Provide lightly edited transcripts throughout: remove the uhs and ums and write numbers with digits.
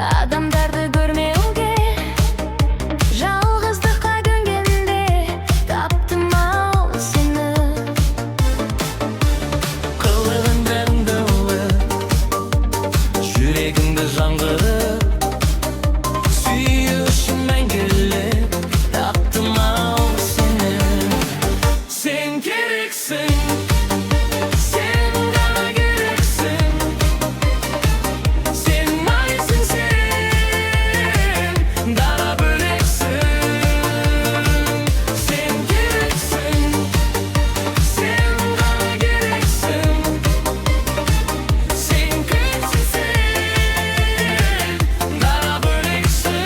Адамдарды көрмеуге, жалғыздыққа дөнгенде таптым ау сені. Қылығың бәріңді ұлы, жүрегіңді жаңғырып, сүю үшін мәңгілік таптым ау сені. Сен керексің, сен ғана керексің, сен айсың, сен дара бөлексің. Сен керексің, сен ғана керексің, сен күнсің, сен дара бөлексің.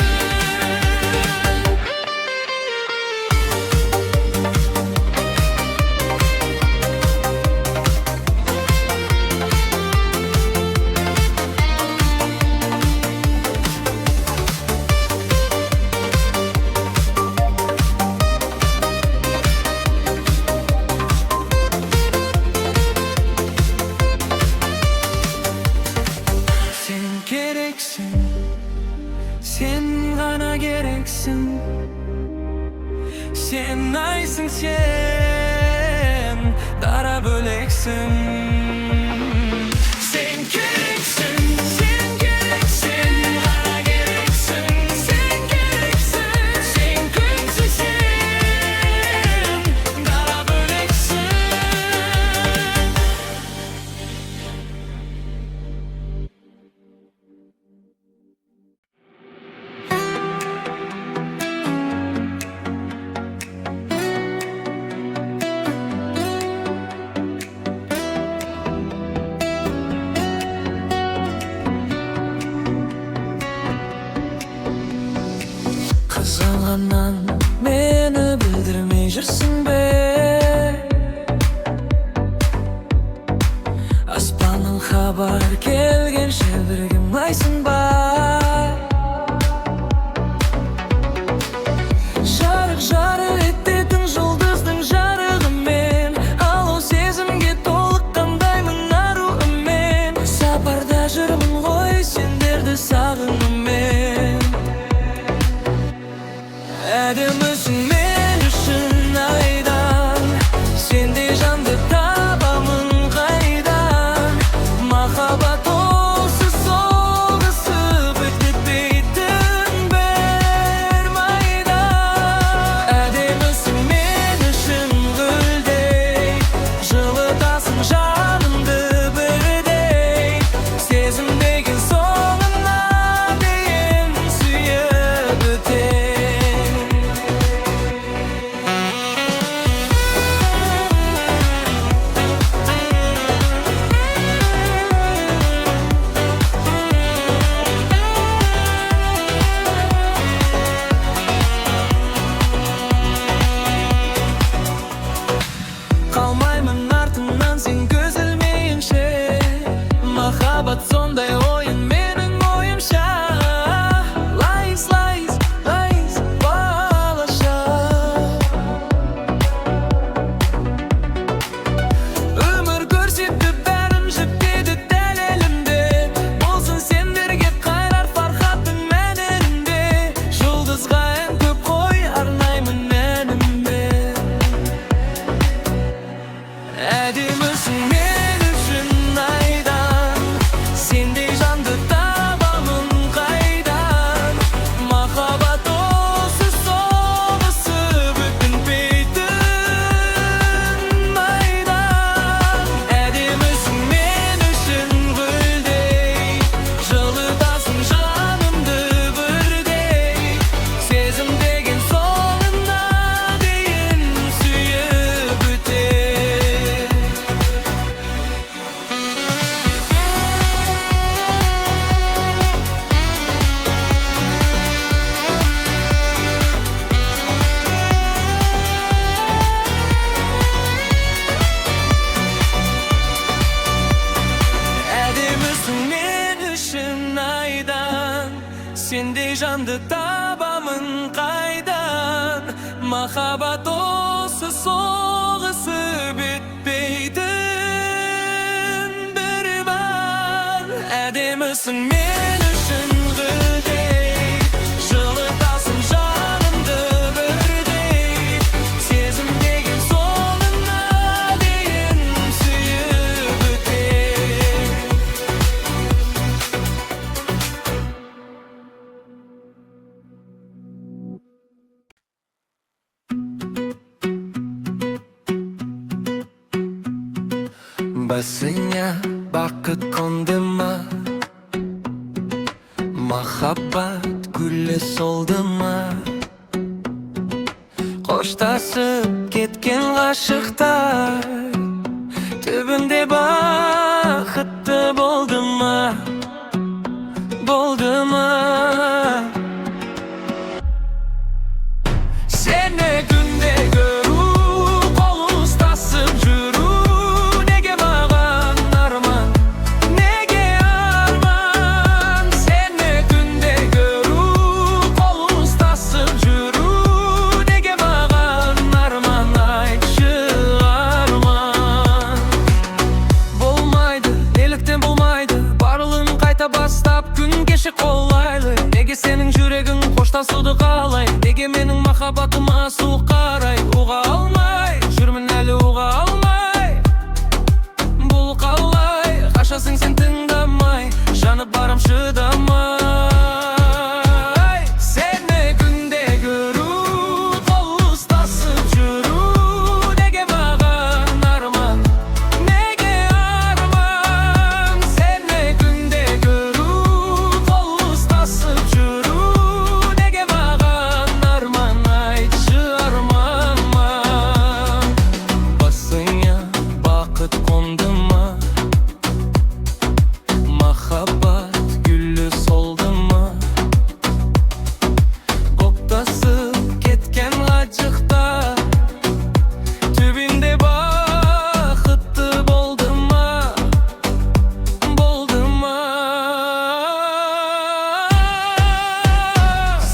Sen gereksin, sen ғана керексің, сен айсың, сен дара бөлексің. Сен керексің, сен керексің, ғана керексің, сен керексің, сен күнсің, сен дара бөлексің. Қызғанғаннан мені білдірмей жүрсің бе? Аспаннан хабар келгенше бірге мұңайсың ба? Жарық жарық ететін жұлдыздың жарығымен, алау сезімге толыққандаймын аруымен. Сапарда жүрмін ғой сендерді сағынумен. Әдемісің мен үшін айдан, сендей жанды табамын қайдан. Махаббат осы соғысып өтпейтін бір майдан. Әдемісің мен үшін гүлдей, жылытасың жанымды бірдей. Сезім деген соңына дейін сүйіп өтем. Қалмаймын артымнан сен көз ілмейінше, махаббат сондай ойын менің ойымша. Лайс, лайс, лайс, балаша. Өмір көрсетті бәрін жіппеді дәл елімде, болсын сендерге қайрар фархаттың мәнерінде. Жұлдызға ән көп қой арнаймын әніммен. Әдемісің мен үшін айдан, сендей жанды табамын қайдан. Махаббат осы соғысып өтпейтін майдан. Әдемісің мен үшін гүлдей, жылытасың жанымды бірдей. Сезім деген соңына дейін сүйіп өтем. Әдемісің мен үшін айдан, сендей жанды табамын қайдан. Махаббат осы соғысып өтпейтін бір бар. Әдемісің мен үшін Basınya bakıt konduma, Mahabbat gülle solduma. Koştasıp ketken aşıktar tübünde bakıtlı bolduma, bolduma. Seni günde görü, kolun ustasıp jürü. Nege mağan arman, nege arman. Seni günde görü, kolun ustasıp jürü. Nege mağan arman, aytçı arman. Bolmaydı, nelikten bolmaydı, barılığın kayta bastap gün geçi kollaylı. Nege senin yüregin koştasıdı qalay, nege menin mahabbatıma su qaray. Uğa almay, жүрмін әлі uğa almay. Бұл қалай, қашасың sen тыңдамай, жанып барам шыдамай. Seni günde görü, qol ustasып жүрü. Nege mağan arman, nege arman. Seni günde görü, qol ustasып жүрü. Nege mağan arman, aytçı armanma. Basınya bakıt konduma, Mahabbat güllü solduma. Koktasıp ketken acıkta tübünde bakıtlı bolduma, bolduma.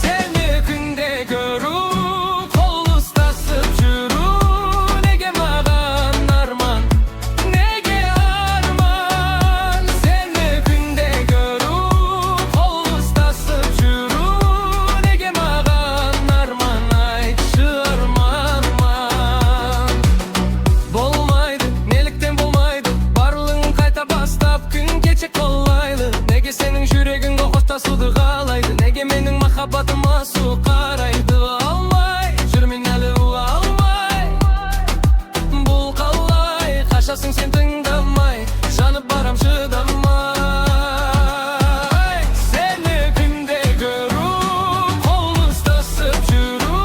Seni günde görü, kol ustasıp jürü. Nege mağan arman, nege arman. Seni günde görü, kol ustasıp jürü. Nege mağan arman, aytçı arman. Bolmaydı, nelikten bolmaydı, barılığın kayta bastap gün geçe kollaylı. Nege senin yüregin koştasıdı qalaydı, nege menin mahabbatıma su qaraydı. Almay, жүрмін әлі uğa almay. Бұл қалай, қашасың sen тыңдамай, жанып барам шыдамай. Seni günde görü, qol ustasып жүрü.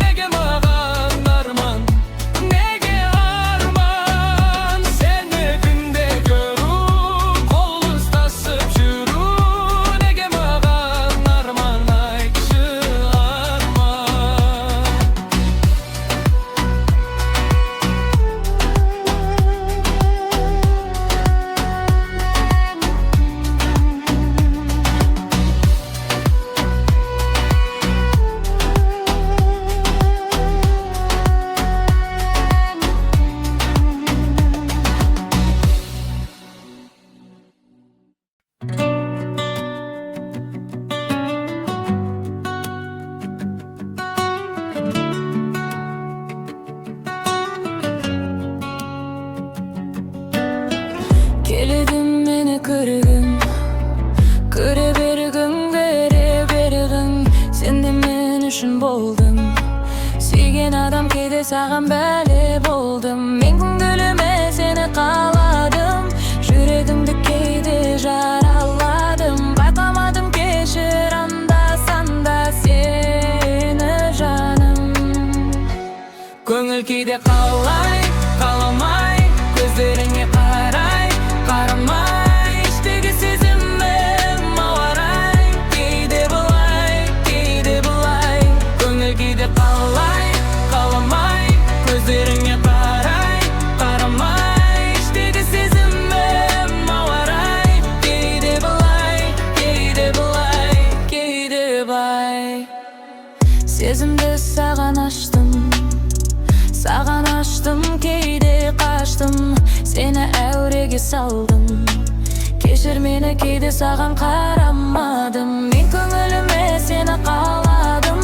Nege mağan arman, nege arman. Seni günde görü, qol ustasып жүрü. Nege mağan arman, aytçı arman. Keledim meni kırgın, kıra bergin, kıra bergin. Sen de men üçün boldun, sүйген адам кейде саған бәле болдым. Мен көңіліме сені қаладым, жүрегімді кейде жараладым. Байқамадым кешір анда-санда сені жаным. Көңіл кейде қалай, қаламай, көздеріңе қарай, қарамай. Іштегі сезімім ауарай, кейде былай, кейде былай. Көңіл кейде қалай, қаламай, көздеріңе қарай, қарамай. Іштегі сезімім ауарай, кейде былай, кейде былай, кейде былай. Сезімді саған аштым, кейде қаштым, сені әуреге салдым. Кешір мені, кейде саған қарамадым. Мен көңіліме сені қаладым,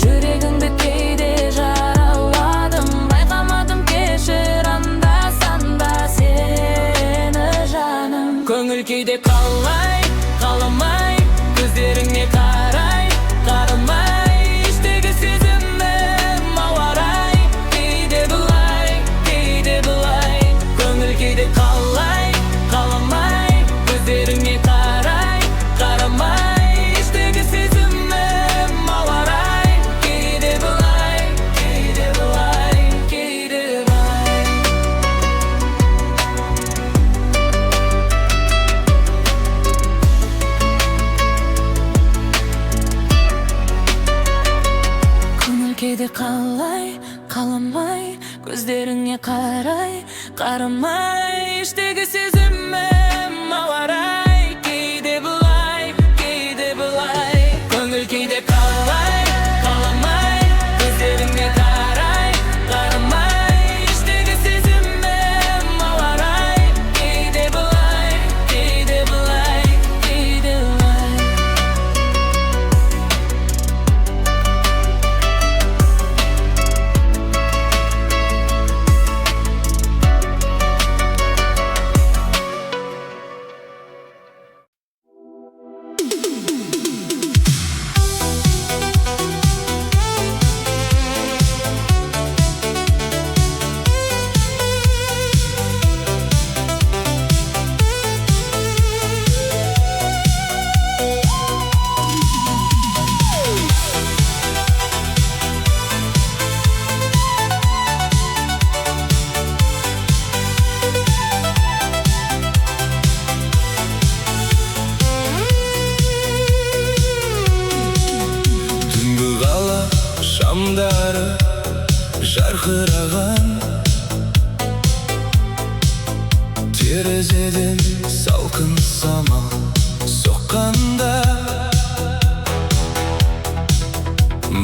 жүрегіңді кейде жараладым. Байқамадым кешір анда-санда сені жаным. Көңіл кейде қалай, қаламай, көздеріңе қарай, қарамай. Іштегі сезімім ауарай, кейде былай, кейде былай. Көңіл кейде қалай. қалай қаламай көздеріңе қарамай іштегі сезімім ауарай кейде былай көңіл кейде қалай қаламай көздеріңе қарамай іштегі сезімім ауарай кейде былай кейде былай шамдары жарқыраған терезеден салқын самал соққанда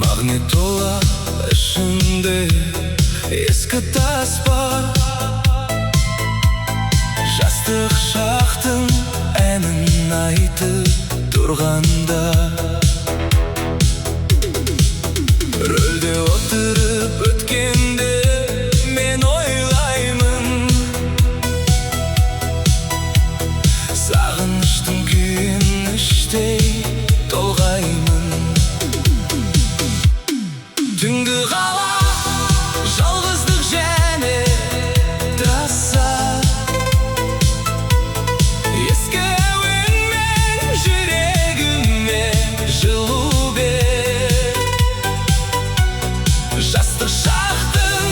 магнитола ішінде ескі таспа жастық шақтың әнін айтып тұрғанда рөлде отырып өткенде мен ойлаймын сағыныштың күйін іштей толғаймын түнгі қала жалғыздық және трасса ескі әуенмен жүрегіме жылу жастық шақтың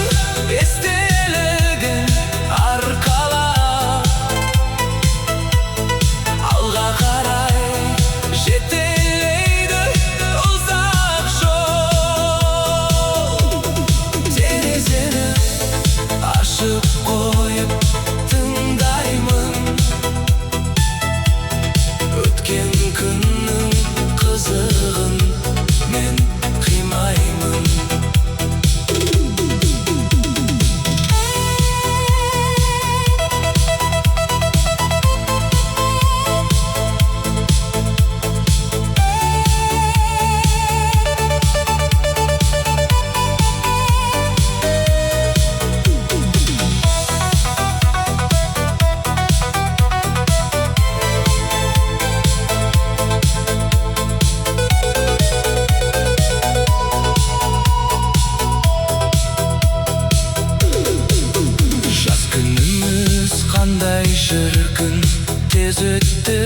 естелігін арқалап алға қарай жетелейді ұзақ жол терезені ашып қойып тыңдаймын өткен күннің қызығын мен қимаймын қандай шіркін тез өтті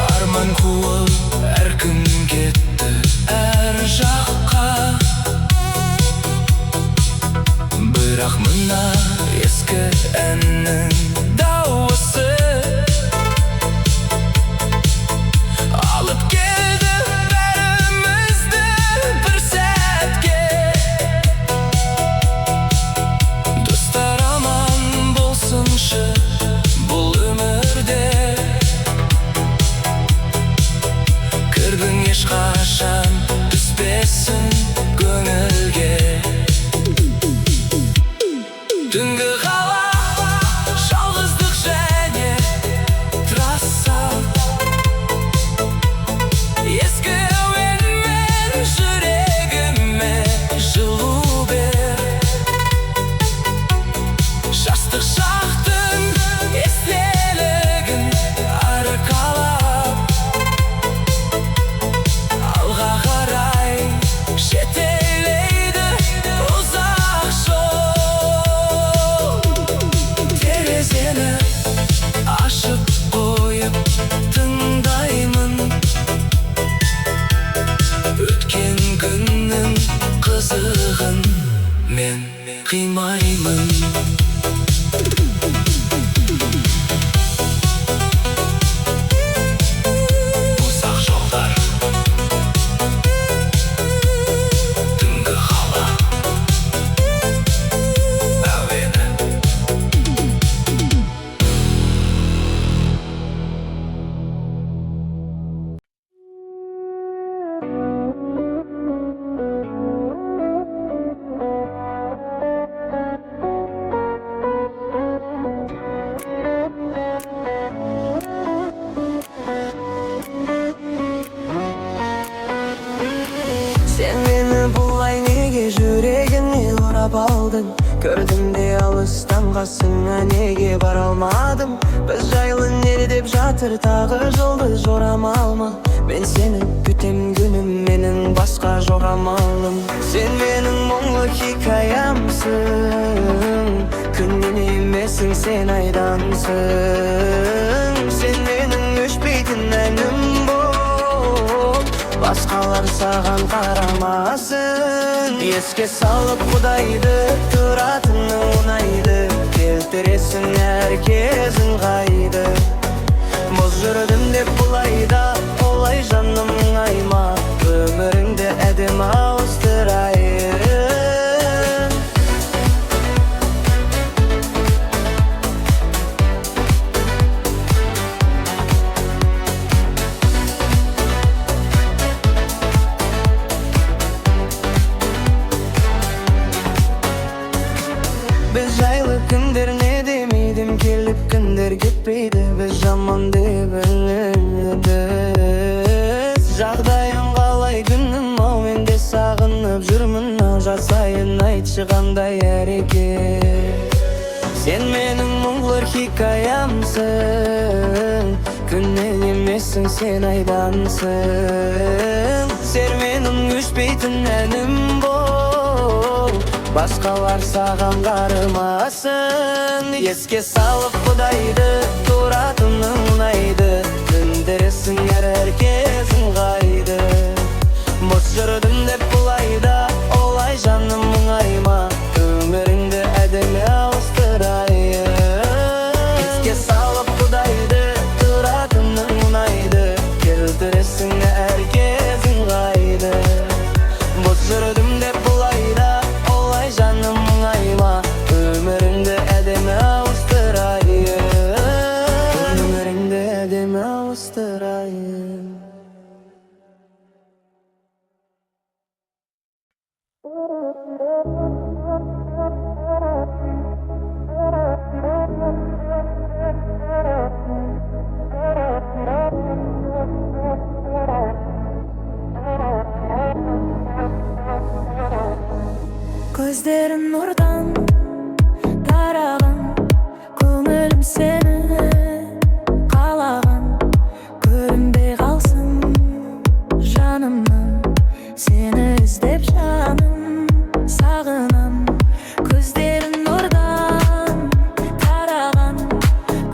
арман қуып әркім кетті әр жаққа бірақ мына ескі әннің дауысы алып келді бәрімізді бір сәтке бұл өмірде кірбің ешқашан түспесін көңілге түнгі қала жалғыздық және трасса ескі әуенмен жүрегіме жылу бер жастық шақтың естелігін арқалап алға қарай жетелейді ұзақ жол терезені ашып қойып тыңдаймын өткен күннің қызығын мен қимаймын ұзақ жолдар сурап алдың. Көрдім де алыстан қасыңа неге бара алмадым. Біз жайлы не деп жатыр тағы жұлдыз жорамалмы. Мен сені күтем күнім, менің басқа жорамалым. Сен менің мұңлы хикаямсың, күннен емессің, сен айдансың. Сен менің өшпейтін әнім бол, басқалар саған қарамасын. Еске салып Құдайды, тұратының ұнайды, келтіресің әркез ыңғайды. Мұз жүрдім деп бұлайда, олай жаным мұңайма, өміріңді әдемі ауыстырайын. Біз жайлы күндер не демейдім, келіп күндер кетпейді. Біз жаман деп ілінеміз. Жағдайың қалай күнім, ау мен де сағынып жүрмін. Ау жасайын айтшы қандай әрекет. Сен менің мұңлы хикаямсың, күннен емессің, сен айдансың. Сен менің өшпейтін әнім бол, басқалар саған қарамасын. Еске салып Құдайды, тұратының ұнайды, күндересің әркез ыңғайды. Мұз жүрдім деп бұлайда, олай жаным мұңайма, өміріңді әдемі ауыстырайын. Еске салып Құдайды, тұратының ұнайды, келтіресің әркез ыңғайды. Мұз жүрдім деп бұлайда, жаным мұңайма, өміріңді әдемі ауыстырайын. Өміріңді әдемі ауыстырайын. Көздерін нұрдан тараған, көңілім сені қалаған. Көрінбей қалсың жанымнан, сені іздеп жаным сағынам. Көздерін нұрдан тараған,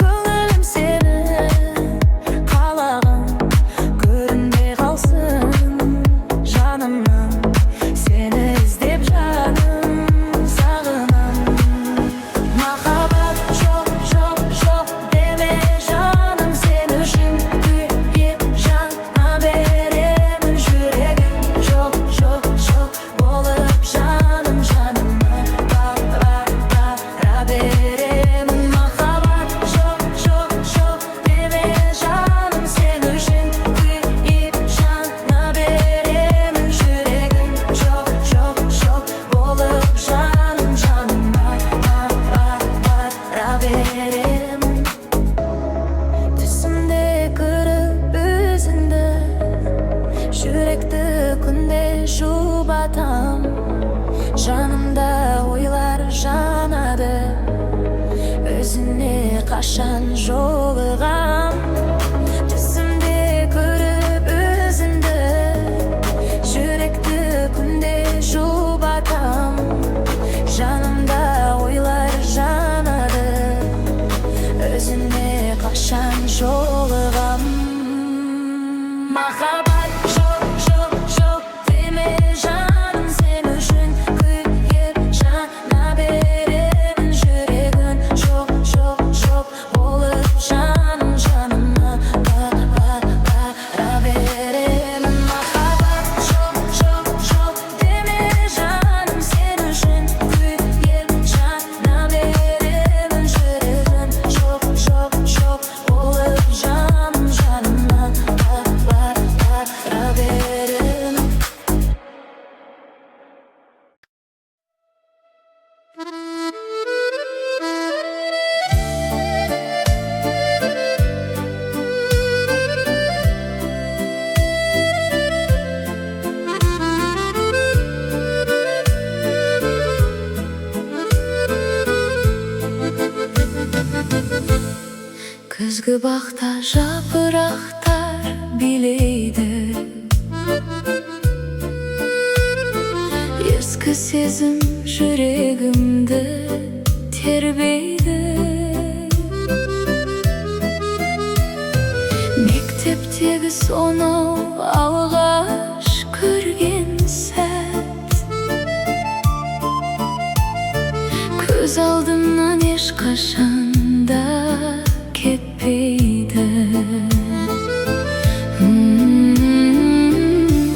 көңілім сені қалаған. Көрінбей қалсың жанымнан, сені іздеп жаным жанымда ойлар жанады, өзіне қашан жолығам. Түсімде көріп өзіңді, жүректі күнде жұбатам. Жанымда ойлар жанады, өзіне қашан жолығам. Махаббат жоқ, жоқ, жоқ деме жаным, сен үшін күйіп жана беремін жүрегін. Жоқ, жоқ, жоқ болып жаным жаныма бара беремін. Махаббат жоқ, жоқ, жоқ деме жаным, сен үшін күйіп жана беремін жүрегін. Жоқ, жоқ, жоқ болып жаным жаныма бара Күзгі бақта жапырақтар билейді, ескі сезім жүрегімді тербейді. Мектептегі сонау алғаш көрген сәт, көз алдымнан ешқашанда кетпейді.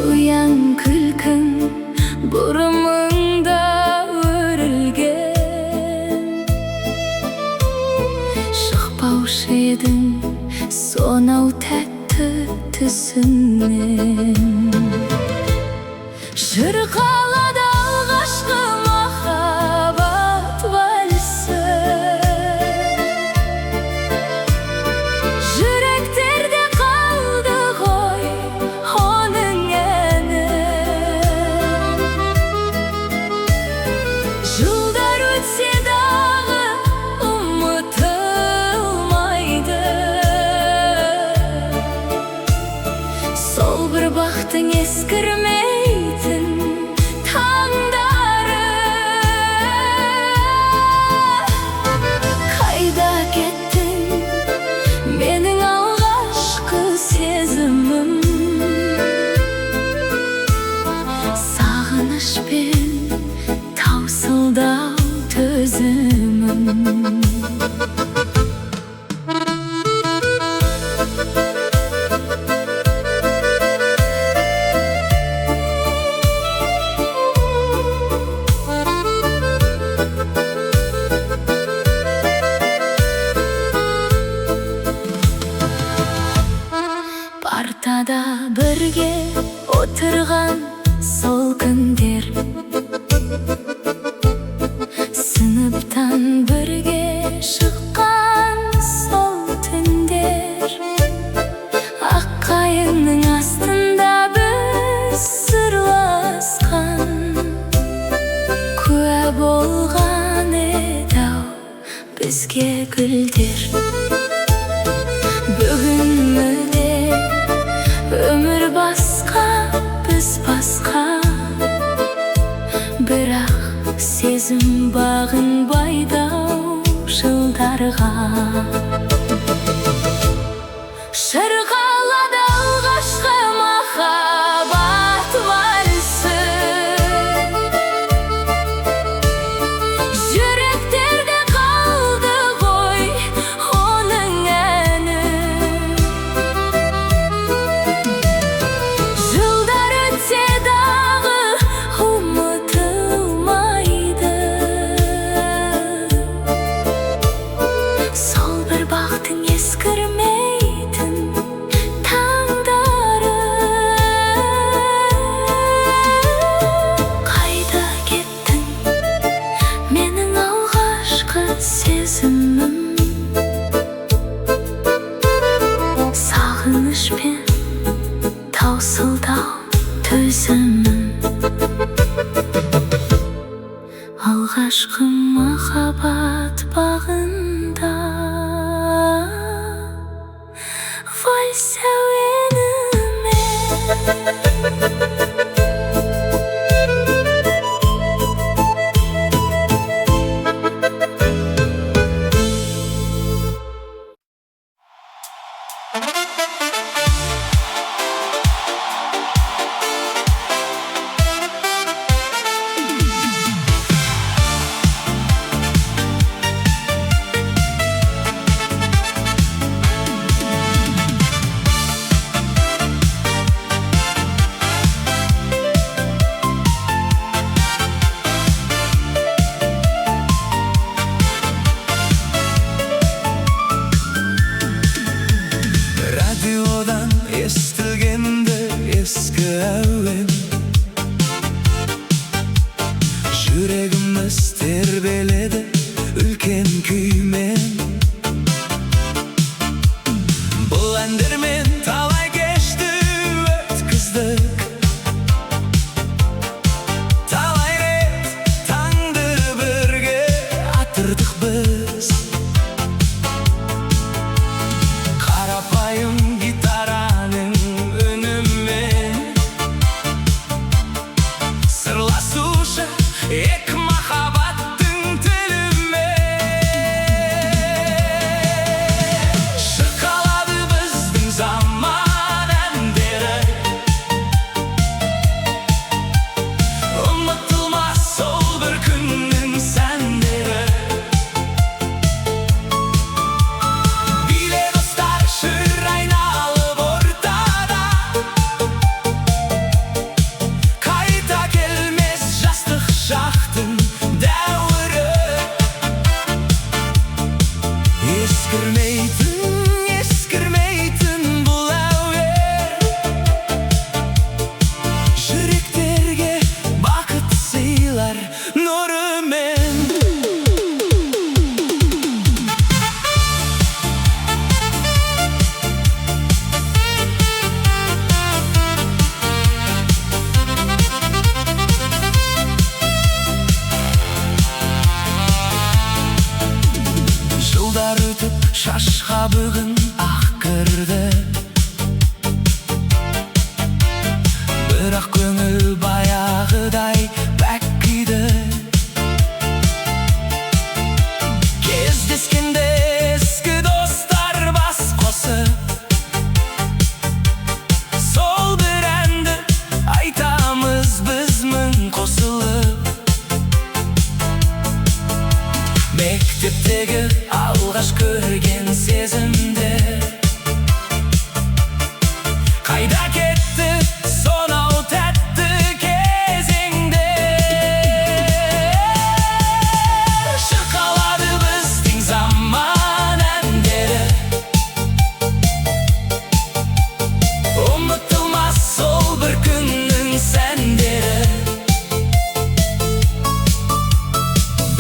Ұяң күлкің бұрымыңда өрілген, шықпаушы едің сонау тәтті түсінен. Шырқалады алғашқы махаббат вальсі, жүректерде қалды ғой оның әні. Жылдар өтсе дағы ұмытылмайды, сол бір бақтың ескірмейтін таңдары. Қайда кеттің менің алғашқы сезімім, сағынышпен таусылдау төзімім. Партада бірге отырған сол күндер, сыныптан бірге шыққан сол түндер, ақ қайыңның астында біз сырласқан, куә болған еді-ау бізге гүлдер. Бүгін мүлде өмір басқа, біз басқа, бірақ сезім бағынбайды-ау жылдарға. Шырқалады алғашқы махаббат вальсі, жүректерде қалды ғой оның әні. Жылдар өтсе дағы ұмытылмайды, сол бір бақтың ескірмейтін таңдары. Қайда кеттің менің алғашқы сезімім, сағынышпен таусылдау төзімім. Алғашқы махаббат бағында вальс Radiodan естілгенді ескі әуен, жүрегіміз тербеледі үлкен күймен. Бұл әндермен талай кешті өткіздік, талай рет таңды бірге атырдық біз. Жүрегі алғаш көрген сезімді қайда кетті сонау тәтті кезеңде шырқалады біздің заман әндері ұмытылмас сол бір күннің сәндері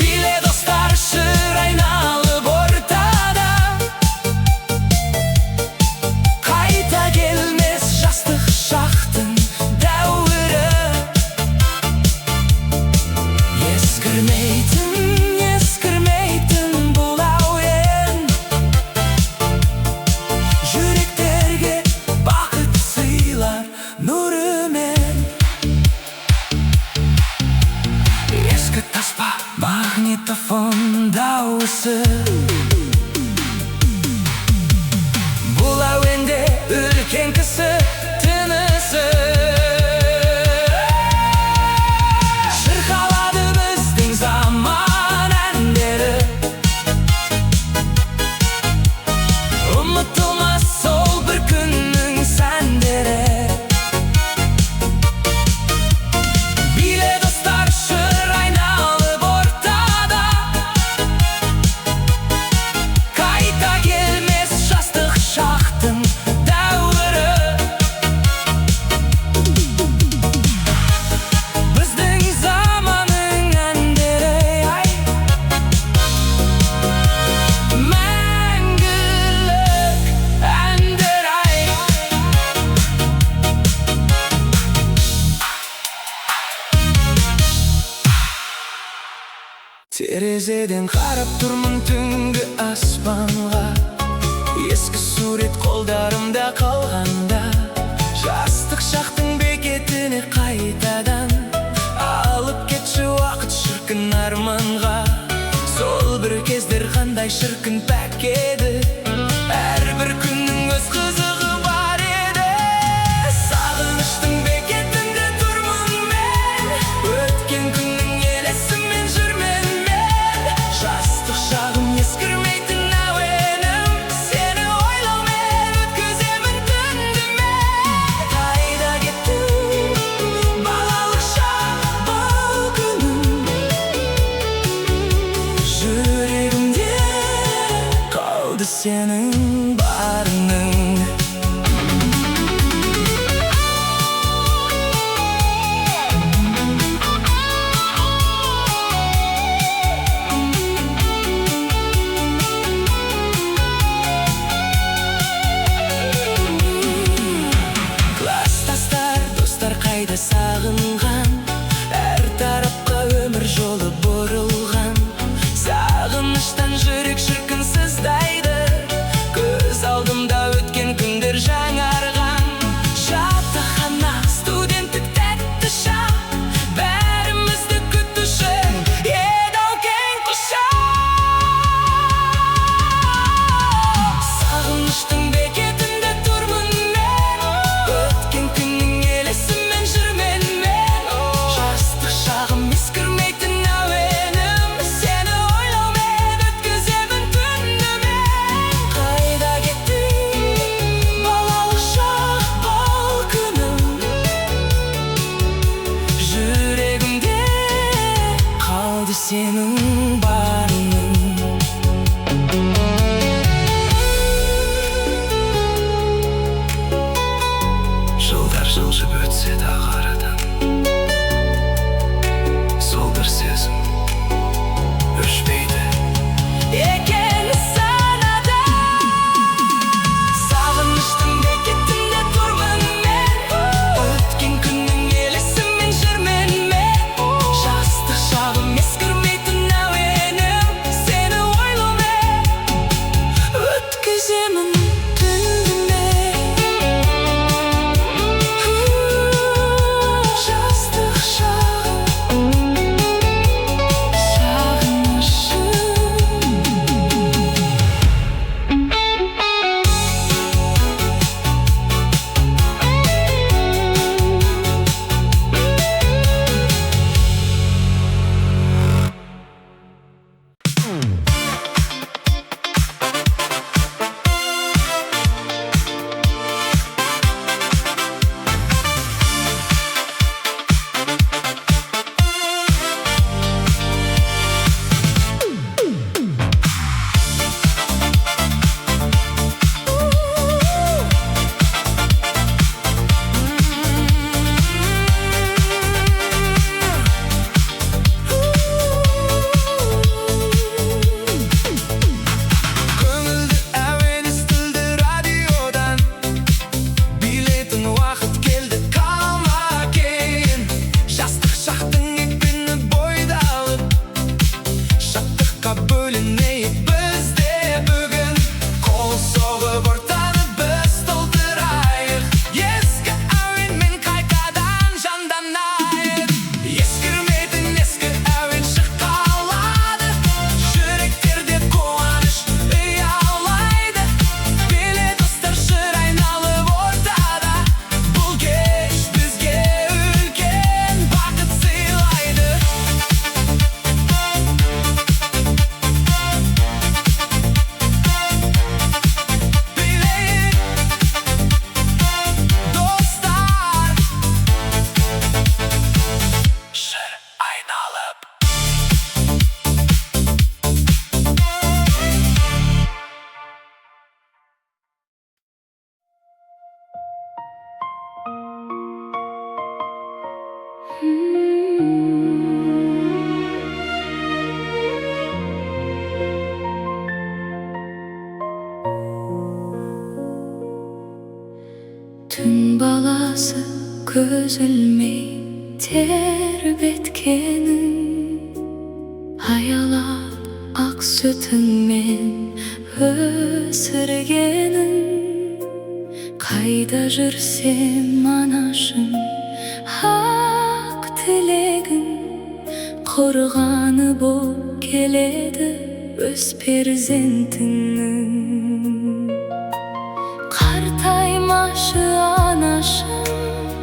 биле достар шыр айналып ортада қайта келмес жастық шақтың дәуірі ескірмейтін бұл әуен жүректерге бақыт сыйлар нұрымен ескі таспа магнитофон дауысы бұл әуенде үлкен кісі тынысы шырқалады біздің заман әндері ұмытылмас сол бір күннің сәндері биле достар шыр айналып ортада қайта келмес жастық шақтың дәуірі біздің заманның әндері ай мәңгілік әндер ай терезеден қарап тұрмын түнгі аспанға ескі сурет қолдарымда қалғанда жастық шақтың бекетіне қайтадан алып кетші уақыт шіркін арманға сол бір кездер қандай шіркін пәк еді әрбір күннің өз қызығы бар еді сағыныштың бекетінде тұрмын мен өткен күннің елесімен жүрмін мен жастық шағым ескірмейтін әуенім сені ойлаумен өткіземін түнді мен қайда кеттің балалық шақ бұл күнім жүрегімде қалды сенің барының класстастар достар қайда сағынған әр тарапқа өмір жолы бұрылған сағыныштан жүрек шіркін сыздайды көз алдымда өткен күндер жаңарған жатақхана студенттік тәтті шақ бәрімізді күтуші еді ау кең құшақ сағыныштың бекетінде тұрмын мен өткен күннің елесімен жүрмін мен жастық шағым ескірмейтін әуенім сені ойлаумен өткіземін түнді мен қайда кеттің балалық шақ бұл күнім жүрегімде қалды сенің барының жылдар жылжып өтсе дағы арадан сол бір сезім өшпейді екен санада сағыныштың бекетінде тұрмын мен өткен күннің елесімен жүрмін мен жастық шағым ескірмейтін әуенім сені ойлаумен өткіземін түнді мен Tün balası göz ülmey terbetkenin, hayalap ak sütünmen ösürgenin. Kayda jürsem anaşım hak tilegin, korganı bolup keledi öz perzentinin. Kartaymaşı anaşım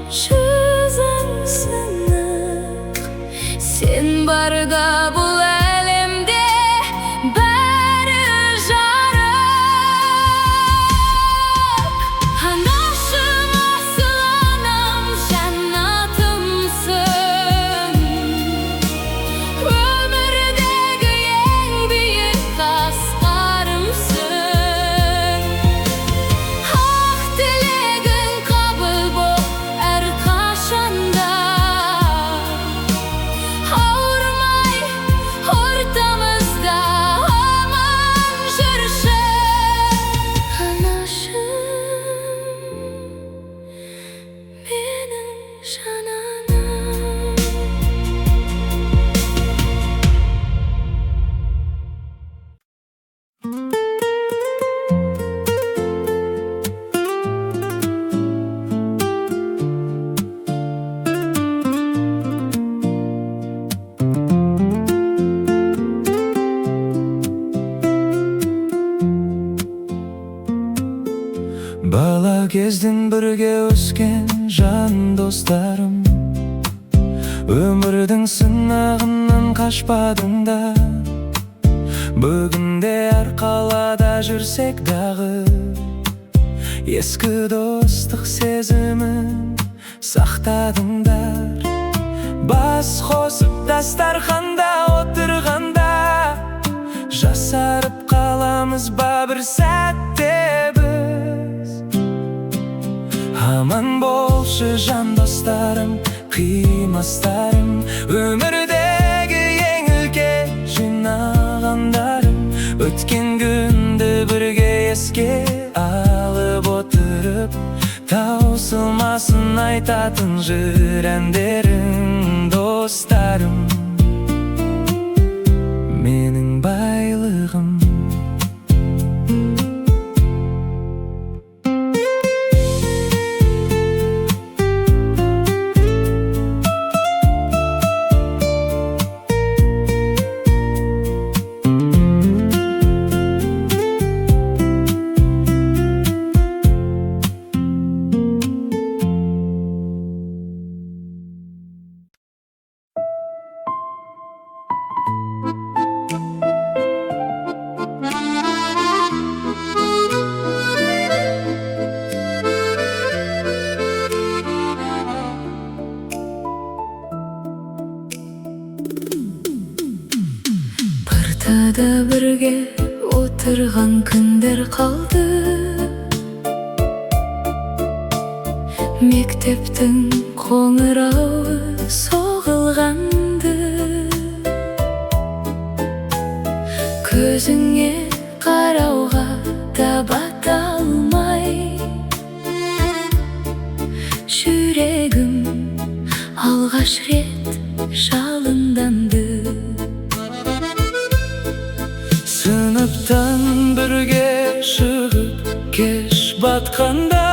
yüzün sınık, sen barda bul elimde bari jarık. Anaşım asıl anam jannatımsın, ömürdeki en büyük askarımsın. Hak dilegin kabul bol erkaşanda, ağırmay ortamızda aman jürşe. Anaşım benim şananım. Bala kezdin birge ösken jan dostlarım, ömürдің sınagından kaçpadың da. Bugünde arkalada жүrsек дағы, eski dostluk sezimin saxtadыңдар. Bas қосып дастарханда отырғанда, жасарып қаламыз ба бір сәтте біз. Aman bolшы жан достарым, қимастарым, өмірдегі ең үлкен жинағандарым. Өткен күнді бірге еске алып отырып, таусылмасын айтатын жыр әндерің достарым. Менің байлығым. Партада бірге отырған күндер қалды, мектептің қоңырауы соғылғанды. Көзіңе қарауға да бата алмай, жүрегім алғаш рет жалынданды. Sınıftan бірге шығып кеш батқанда,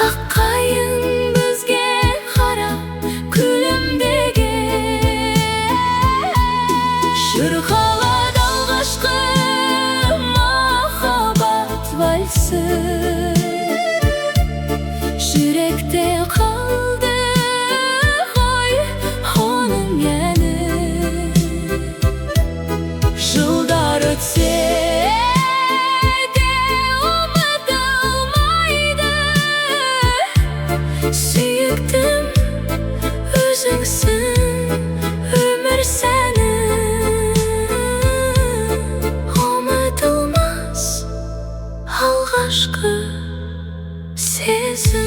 аққайың бізге қарап күлімдеген, шырқалады алғашқы махаббат вальсі. Жүректе қалды ғой оның әні, жылдар өтсе де ұмытылмайды. Сүйіктім өзіңсің, өмір сәні ұмытылмас алғашқы сезім.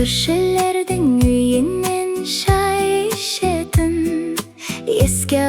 Көршілердің үйінен шай ішетін Еске